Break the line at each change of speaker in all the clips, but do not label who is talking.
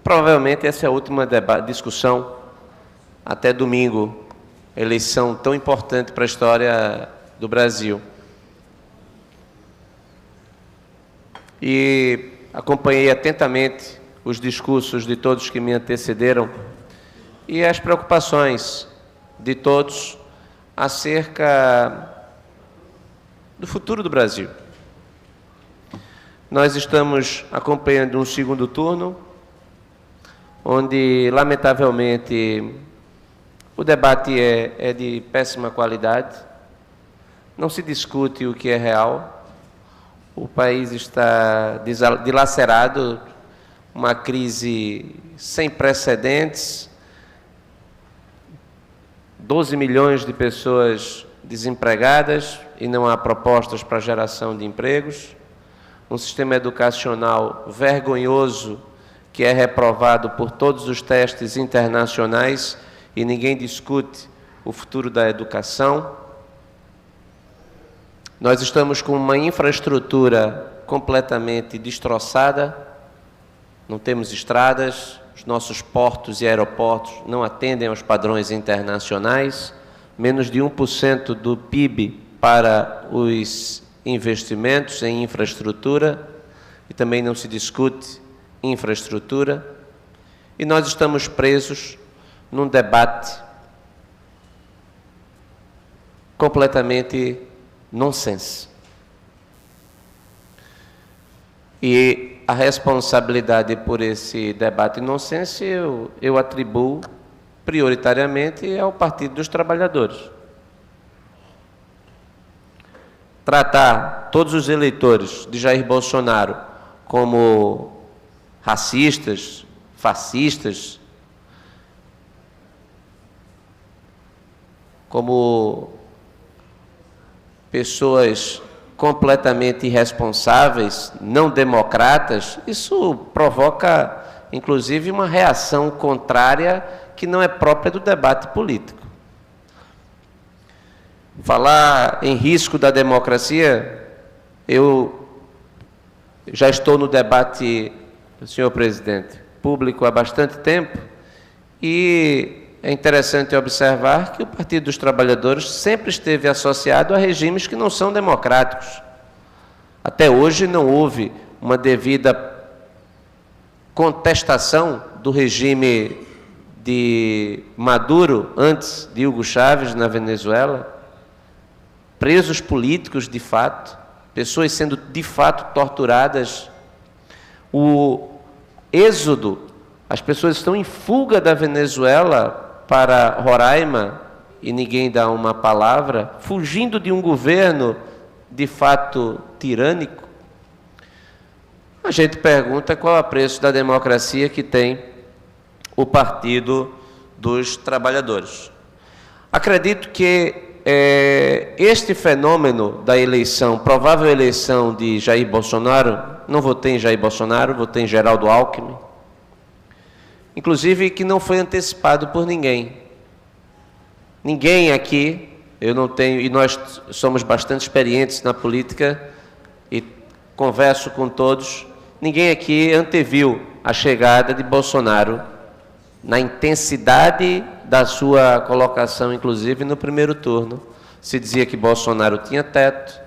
provavelmente essa é a última discussão até domingo, eleição tão importante para a história do Brasil. E acompanhei atentamente os discursos de todos que me antecederam e as preocupações de todos acerca do futuro do Brasil. Nós estamos acompanhando um segundo turno, onde, lamentavelmente, o debate é de péssima qualidade, não se discute o que é real, o país está dilacerado, uma crise sem precedentes, 12 milhões de pessoas desempregadas e não há propostas para a geração de empregos, um sistema educacional vergonhoso que é reprovado por todos os testes internacionais e ninguém discute o futuro da educação. Nós estamos com uma infraestrutura completamente destroçada, não temos estradas, os nossos portos e aeroportos não atendem aos padrões internacionais, menos de 1% do PIB para os investimentos em infraestrutura, e também não se discute infraestrutura, e nós estamos presos num debate completamente nonsense. E a responsabilidade por esse debate nonsense eu atribuo prioritariamente ao Partido dos Trabalhadores. Tratar todos os eleitores de Jair Bolsonaro como racistas, fascistas, como pessoas completamente irresponsáveis, não democratas, isso provoca, inclusive, uma reação contrária que não é própria do debate político. Falar em risco da democracia, eu já estou no debate, senhor presidente, público há bastante tempo, e é interessante observar que o Partido dos Trabalhadores sempre esteve associado a regimes que não são democráticos. Até hoje não houve uma devida contestação do regime de Maduro, antes de Hugo Chávez, na Venezuela. Presos políticos, de fato, pessoas sendo, de fato, torturadas. O êxodo, as pessoas estão em fuga da Venezuela para Roraima e ninguém dá uma palavra, fugindo de um governo de fato tirânico. A gente pergunta qual é o preço da democracia que tem o Partido dos Trabalhadores. Acredito que este fenômeno da eleição, provável eleição de Jair Bolsonaro, não votei em Jair Bolsonaro, votei em Geraldo Alckmin, inclusive que não foi antecipado por ninguém. Ninguém aqui, eu não tenho, e nós somos bastante experientes na política e converso com todos, ninguém aqui anteviu a chegada de Bolsonaro na intensidade da sua colocação, inclusive no primeiro turno. Se dizia que Bolsonaro tinha teto,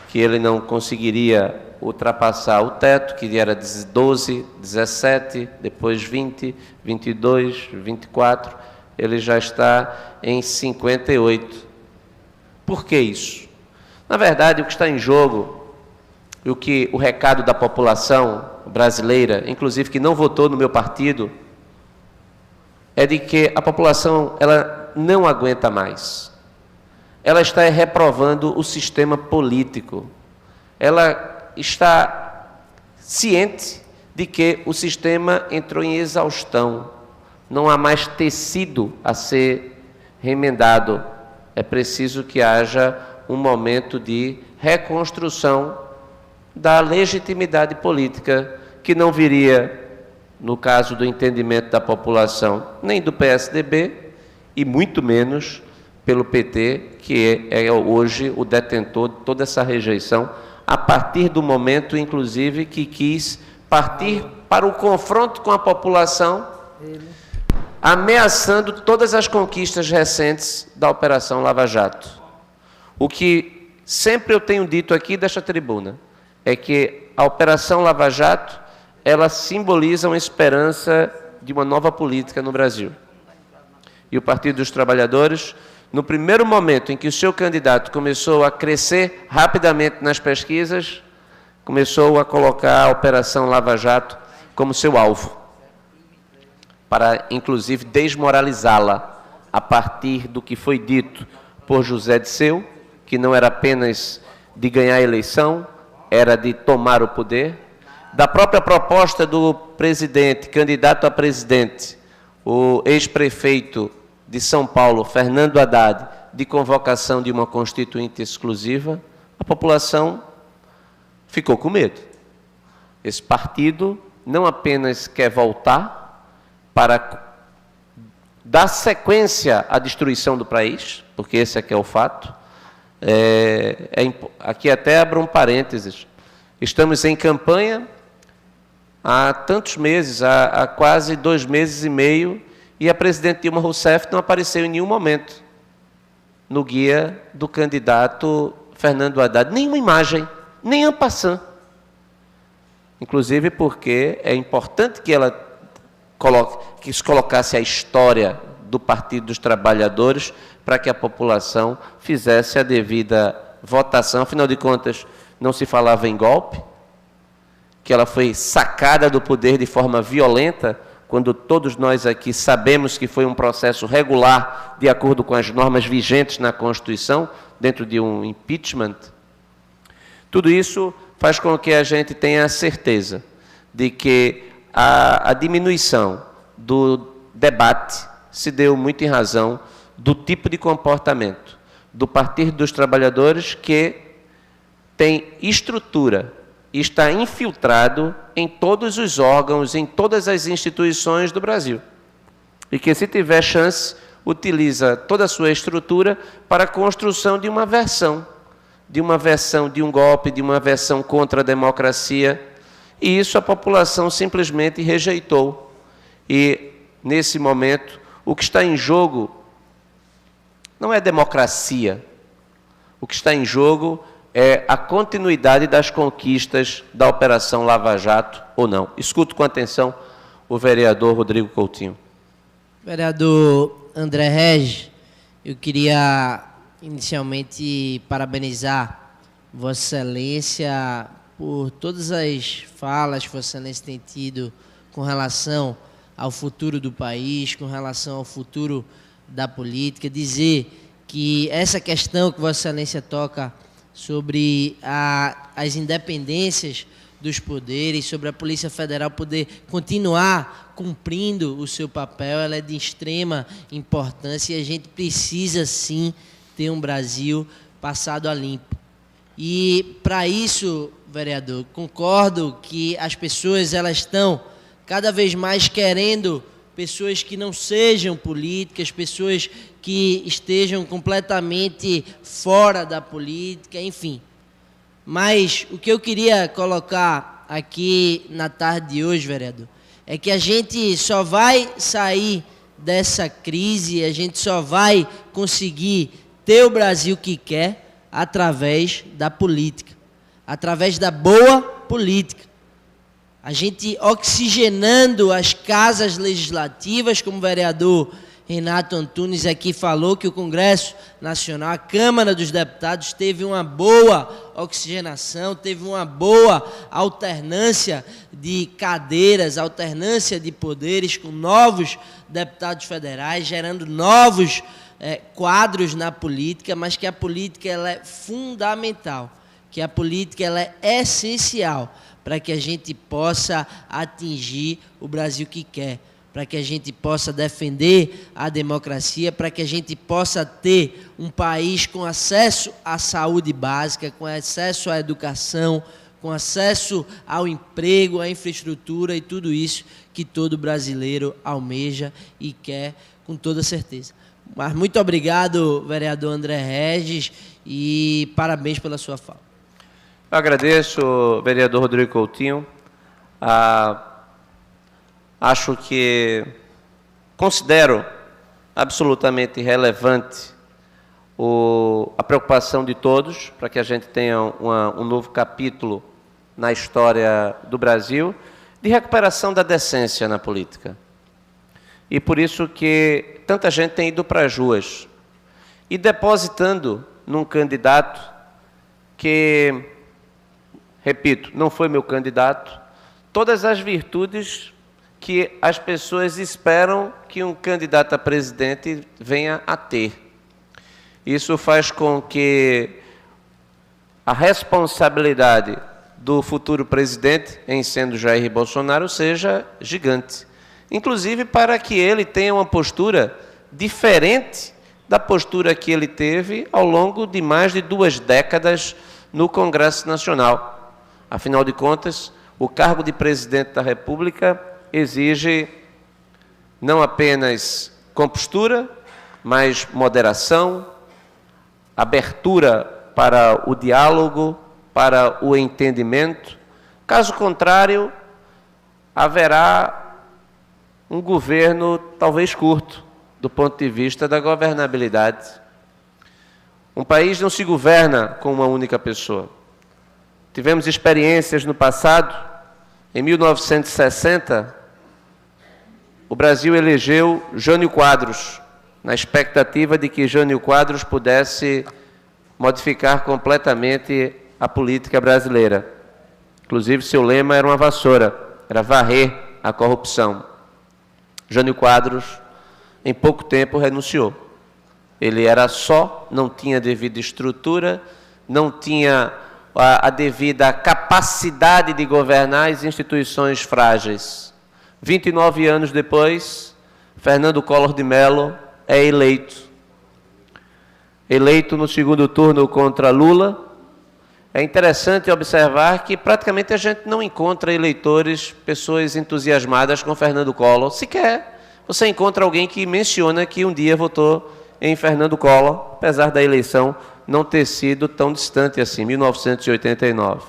que ele não conseguiria ultrapassar o teto, que era 12, 17, depois 20, 22, 24, ele já está em 58. Por que isso? Na verdade, o que está em jogo, e o recado da população brasileira, inclusive que não votou no meu partido, é de que a população ela não aguenta mais. Ela está reprovando o sistema político. Ela está ciente de que o sistema entrou em exaustão. Não há mais tecido a ser remendado. É preciso que haja um momento de reconstrução da legitimidade política que não viria, no caso do entendimento da população, nem do PSDB e muito menos pelo PT, que é hoje o detentor de toda essa rejeição, a partir do momento, inclusive, que quis partir para o confronto com a população, ameaçando todas as conquistas recentes da Operação Lava Jato. O que sempre eu tenho dito aqui desta tribuna é que a Operação Lava Jato, ela simboliza uma esperança de uma nova política no Brasil. E o Partido dos Trabalhadores, no primeiro momento em que o seu candidato começou a crescer rapidamente nas pesquisas, começou a colocar a Operação Lava Jato como seu alvo, para, inclusive, desmoralizá-la a partir do que foi dito por José Disseu, que não era apenas de ganhar a eleição, era de tomar o poder, da própria proposta do presidente, candidato a presidente, o ex-prefeito de São Paulo, Fernando Haddad, de convocação de uma constituinte exclusiva, a população ficou com medo. Esse partido não apenas quer voltar para dar sequência à destruição do país, porque esse é que é o fato. Aqui até abro um parênteses. Estamos em campanha há tantos meses, há quase 2 meses e meio, e a presidente Dilma Rousseff não apareceu em nenhum momento no guia do candidato Fernando Haddad. Nenhuma imagem, nem en passant. Inclusive porque é importante que ela se colocasse a história do Partido dos Trabalhadores para que a população fizesse a devida votação. Afinal de contas, não se falava em golpe, que ela foi sacada do poder de forma violenta, quando todos nós aqui sabemos que foi um processo regular, de acordo com as normas vigentes na Constituição, dentro de um impeachment. Tudo isso faz com que a gente tenha a certeza de que a diminuição do debate se deu muito em razão do tipo de comportamento do Partido dos Trabalhadores, que tem estrutura e está infiltrado em todos os órgãos, em todas as instituições do Brasil. E que, se tiver chance, utiliza toda a sua estrutura para a construção de uma versão de um golpe, de uma versão contra a democracia. E isso a população simplesmente rejeitou. E, nesse momento, o que está em jogo não é democracia. O que está em jogo é a continuidade das conquistas da Operação Lava Jato ou não. Escuto com atenção o vereador Rodrigo Coutinho.
Vereador André Regis, eu queria inicialmente parabenizar Vossa Excelência por todas as falas que Vossa Excelência tem tido com relação ao futuro do país, com relação ao futuro da política, dizer que essa questão que Vossa Excelência toca sobre as independências dos poderes, sobre a Polícia Federal poder continuar cumprindo o seu papel, ela é de extrema importância e a gente precisa, sim, ter um Brasil passado a limpo. E, para isso, vereador, concordo que as pessoas elas estão cada vez mais querendo pessoas que não sejam políticas, pessoas que estejam completamente fora da política, enfim. Mas o que eu queria colocar aqui na tarde de hoje, vereador, é que a gente só vai sair dessa crise, a gente só vai conseguir ter o Brasil que quer através da política, através da boa política. A gente oxigenando as casas legislativas, como o vereador Renato Antunes aqui falou, que o Congresso Nacional, a Câmara dos Deputados, teve uma boa oxigenação, teve uma boa alternância de cadeiras, alternância de poderes com novos deputados federais, gerando novos quadros na política, mas que a política ela é fundamental, que a política ela é essencial para que a gente possa atingir o Brasil que quer, para que a gente possa defender a democracia, para que a gente possa ter um país com acesso à saúde básica, com acesso à educação, com acesso ao emprego, à infraestrutura e tudo isso que todo brasileiro almeja e quer com toda certeza. Mas muito obrigado, vereador André Regis, e parabéns pela sua fala.
Eu agradeço, vereador Rodrigo Coutinho. Considero absolutamente relevante a preocupação de todos para que a gente tenha um novo capítulo na história do Brasil de recuperação da decência na política. E por isso que tanta gente tem ido para as ruas e depositando num candidato que, repito, não foi meu candidato, todas as virtudes que as pessoas esperam que um candidato a presidente venha a ter. Isso faz com que a responsabilidade do futuro presidente, em sendo Jair Bolsonaro, seja gigante. Inclusive para que ele tenha uma postura diferente da postura que ele teve ao longo de mais de 2 décadas no Congresso Nacional. Afinal de contas, o cargo de presidente da República exige não apenas compostura, mas moderação, abertura para o diálogo, para o entendimento. Caso contrário, haverá um governo talvez curto, do ponto de vista da governabilidade. Um país não se governa com uma única pessoa. Tivemos experiências no passado. Em 1960, o Brasil elegeu Jânio Quadros, na expectativa de que Jânio Quadros pudesse modificar completamente a política brasileira. Inclusive, seu lema era uma vassoura, era varrer a corrupção. Jânio Quadros, em pouco tempo, renunciou. Ele era só, não tinha devida estrutura, não tinha a devida capacidade de governar as instituições frágeis. 29 anos depois, Fernando Collor de Mello é eleito. Eleito no segundo turno contra Lula. É interessante observar que praticamente a gente não encontra eleitores, pessoas entusiasmadas com Fernando Collor. Sequer você encontra alguém que menciona que um dia votou em Fernando Collor, apesar da eleição não ter sido tão distante assim, 1989.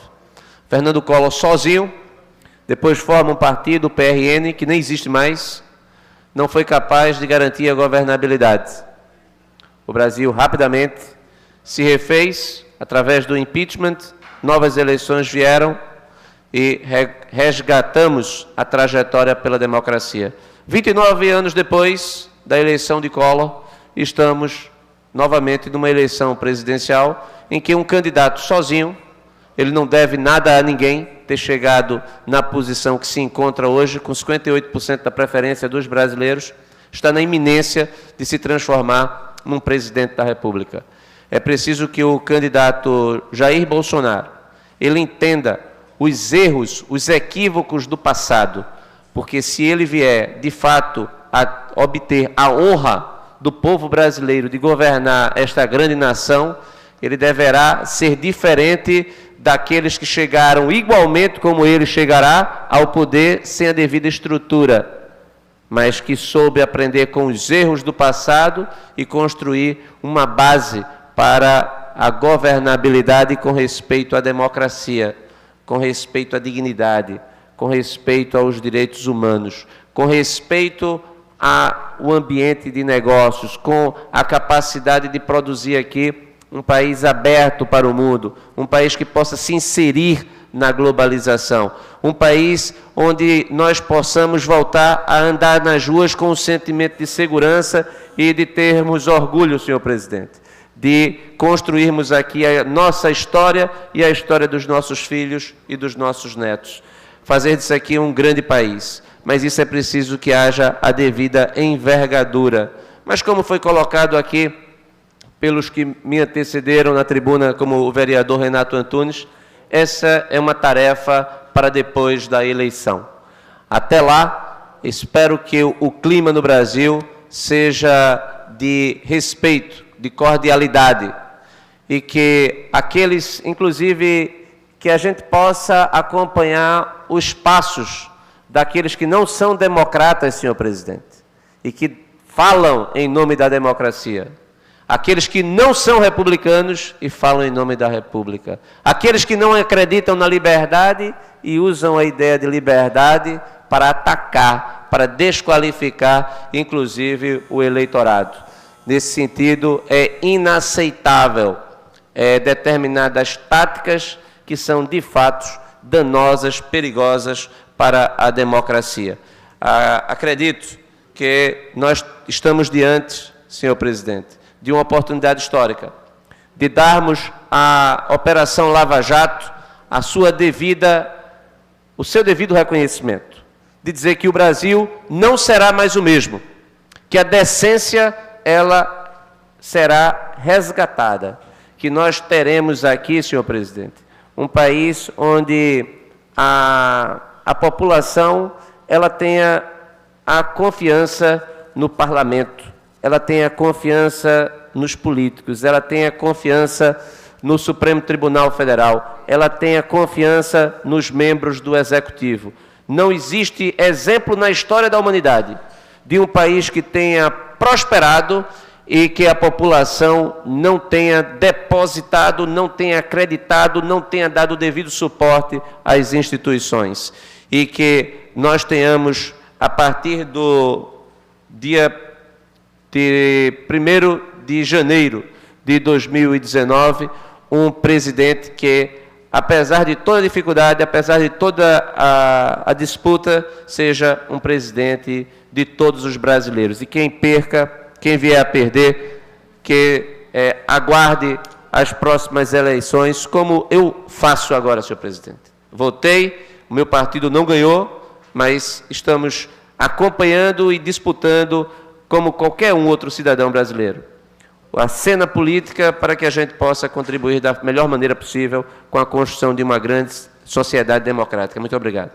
Fernando Collor sozinho, depois forma um partido, o PRN, que nem existe mais, não foi capaz de garantir a governabilidade. O Brasil rapidamente se refez, através do impeachment, novas eleições vieram e resgatamos a trajetória pela democracia. 29 anos depois da eleição de Collor, estamos novamente numa eleição presidencial em que um candidato sozinho, ele não deve nada a ninguém, ter chegado na posição que se encontra hoje, com 58% da preferência dos brasileiros, está na iminência de se transformar num presidente da República. É preciso que o candidato Jair Bolsonaro, ele entenda os erros, os equívocos do passado, porque se ele vier, de fato, a obter a honra do povo brasileiro de governar esta grande nação, ele deverá ser diferente daqueles que chegaram igualmente como ele chegará ao poder sem a devida estrutura, mas que soube aprender com os erros do passado e construir uma base para a governabilidade com respeito à democracia, com respeito à dignidade, com respeito aos direitos humanos, com respeito ao ambiente de negócios, com a capacidade de produzir aqui um país aberto para o mundo, um país que possa se inserir na globalização, um país onde nós possamos voltar a andar nas ruas com um sentimento de segurança e de termos orgulho, senhor presidente, de construirmos aqui a nossa história e a história dos nossos filhos e dos nossos netos. Fazer disso aqui um grande país, mas isso é preciso que haja a devida envergadura. Mas como foi colocado aqui pelos que me antecederam na tribuna, como o vereador Renato Antunes, essa é uma tarefa para depois da eleição. Até lá, espero que o clima no Brasil seja de respeito, de cordialidade, e que aqueles, inclusive, que a gente possa acompanhar os passos daqueles que não são democratas, senhor presidente, e que falam em nome da democracia. aqueles que não são republicanos e falam em nome da República, aqueles que não acreditam na liberdade e usam a ideia de liberdade para atacar, para desqualificar, inclusive, o eleitorado. Nesse sentido, é inaceitável determinadas táticas que são, de fato, danosas, perigosas para a democracia. Acredito que nós estamos diante, senhor presidente, de uma oportunidade histórica, de darmos à Operação Lava Jato o seu devido reconhecimento, de dizer que o Brasil não será mais o mesmo, que a decência ela será resgatada, que nós teremos aqui, senhor presidente, um país onde a população ela tenha a confiança no parlamento, ela tenha confiança nos políticos, ela tenha confiança no Supremo Tribunal Federal, ela tenha confiança nos membros do Executivo. Não existe exemplo na história da humanidade de um país que tenha prosperado e que a população não tenha depositado, não tenha acreditado, não tenha dado o devido suporte às instituições. E que nós tenhamos, a partir do dia de 1º de janeiro de 2019, um presidente que, apesar de toda a dificuldade, apesar de toda a disputa, seja um presidente de todos os brasileiros. E quem perca, quem vier a perder, que aguarde as próximas eleições, como eu faço agora, senhor presidente. Votei, o meu partido não ganhou, mas estamos acompanhando e disputando como qualquer outro cidadão brasileiro a cena política para que a gente possa contribuir da melhor maneira possível com a construção de uma grande sociedade democrática. Muito obrigado.